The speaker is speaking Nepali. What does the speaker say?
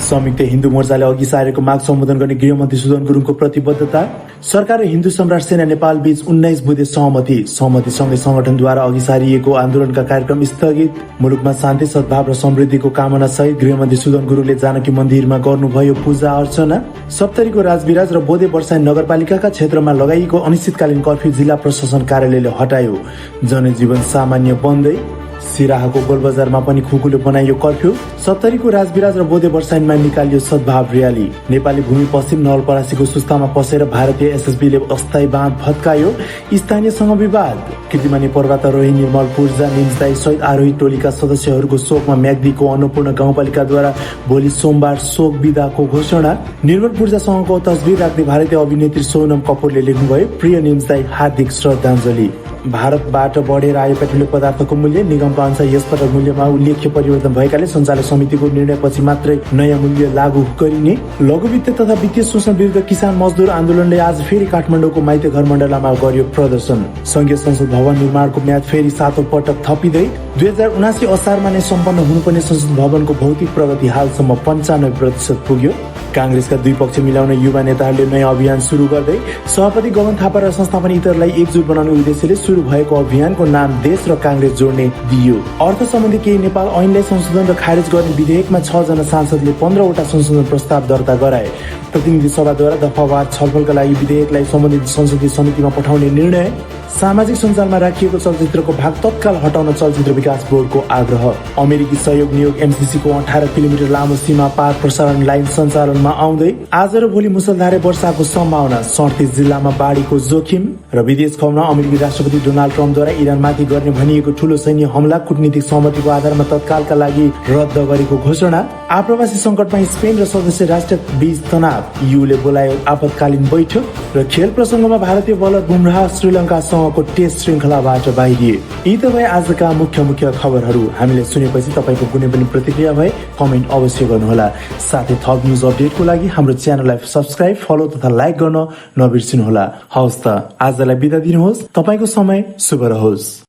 संयुक्त हिन्दू मोर्चाले अघि सारेको माग सम्बोधन गर्ने गृहमन्त्री सुदन गुरुङको प्रतिबद्धता। सरकार र हिन्दू सम्राट सेना नेपाल बीच 19 बुँदे सहमतिसँगै संगठनद्वारा अघि सारिएको आन्दोलनका कार्यक्रम स्थगित। मुलुकमा शान्ति सद्भाव र समृद्धिको कामना सहित गृहमन्त्री सुदन गुरुङले जानकी मन्दिरमा गर्नुभयो पूजा अर्चना। सप्तरीको राजविराज र बोधे वर्षाई नगरपालिकाका क्षेत्रमा लगाइएको अनिश्चितकालीन कर्फ्यू जिल्ला प्रशासन कार्यालयले हटायो। जनजीवन सामान्य बन्दै। सिराहाको गोलबजारमा पनि खुकुलो बनाइयो कर्फ्यू। सप्तरीको राजविराज र बोधे वर्षाइनमा निकालियो सद्भाव र्याली। नेपाली भूमि पश्चिम नवलपरासीको सुस्तामा पसेर भारतीय एसएसबीले अस्थायी बाँध भत्कायो। स्थानीयसँग विवाद। कीर्तिमानी पर्वतारोही निर्मल पूर्जा निम्सदाई सहित आरोही टोलीका सदस्यहरूको शोकमा म्याग्दीको अन्नपूर्ण गाउँपालिकाद्वारा भोलि सोमबार शोक विदाको घोषणा। निर्मल पूर्जासँगको तस्बिर राख्दै भारतीय अभिनेत्री सोनम कपुरले लेख्नुभयो, प्रिय निम्सदाई हार्दिक श्रद्धाञ्जली। भारतबाट बढेर आयो पेट्रोलियम पदार्थको मूल्य। निगमका अनुसार यसपटक मूल्यमा उल्लेख्य परिवर्तन भएकाले सञ्चालक समितिको निर्णयपछि मात्रै नयाँ मूल्य लागू गरिने। लघु वित्त तथा वित्तीय शोषण विरुद्ध किसान मजदुर आन्दोलनले आज फेरि काठमाडौँको माइती घर मण्डलामा गर्यो प्रदर्शन। संघीय संसद भवन निर्माणको म्याद फेरि 7औं पटक थपिँदै 2079 असारमा नै सम्पन्न हुनुपर्ने संसद भवनको भौतिक प्रगति हालसम्म 95% पुग्यो। कांग्रेसका दुई पक्ष मिलाउन युवा नेताहरूले नयाँ अभियान सुरु गर्दै सभापति गगन थापा र संस्थापन इतरलाई एकजुट बनाउने उद्देश्यले सुरु भएको अभियानको नाम देश र कांग्रेस जोड्ने दिइयो। अर्थ सम्बन्धी केही नेपाल ऐनलाई संशोधन र खारेज गर्ने विधेयकमा 6 जना सांसदले 15 वटा संशोधन प्रस्ताव दर्ता गराए। प्रतिनिधि सभाद्वारा दफावार छलफलका लागि विधेयकलाई सम्बन्धित संसदीय समितिमा पठाउने निर्णय। सामाजिक सञ्जालमा राखिएको चलचित्रको भाग तत्काल हटाउन चलचित्र विकास बोर्डको आग्रह। अमेरिकी सहयोग नियोग एमसीसीको 18 किलोमिटर लामो सीमा पार प्रसारण लाइन सञ्चालनमा आउँदै। आज र भोलि मुसलधारे वर्षाको सम्भावना। 37 जिल्लामा बाढीको जोखिम। र विदेश खबरमा अमेरिकी राष्ट्रपति डोनाल्ड ट्रम्पद्वारा इरानमाथि गर्ने भनिएको ठूलो सैन्य हमला कूटनीतिक सहमतिको आधारमा तत्कालका लागि रद्द गरेको घोषणा। आप्रवासी संकटमा स्पेन र सदस्य राष्ट्र बीच तनाव। यूले बोलायो आपतकालीन बैठक। र खेल प्रसङ्गमा भारतीय बलर बुमराह श्रीलङ्कासँगको टेस्ट श्रृङ्खलाबाट बाहिरिए। यी त भए आजका मुख्य खबरहरू। हामीले सुनेपछि तपाईको कुनै पनि प्रतिक्रिया भए कमेन्ट अवश्य गर्नुहोला। साथै थप न्यूज अपडेटको लागि हाम्रो च्यानललाई सब्स्क्राइब, फलो तथा लाइक गर्न नबिर्सिनुहोला। हवस् त आजलाई बिदा दिनुहोस्। तपाईको समय शुभ रहोस्।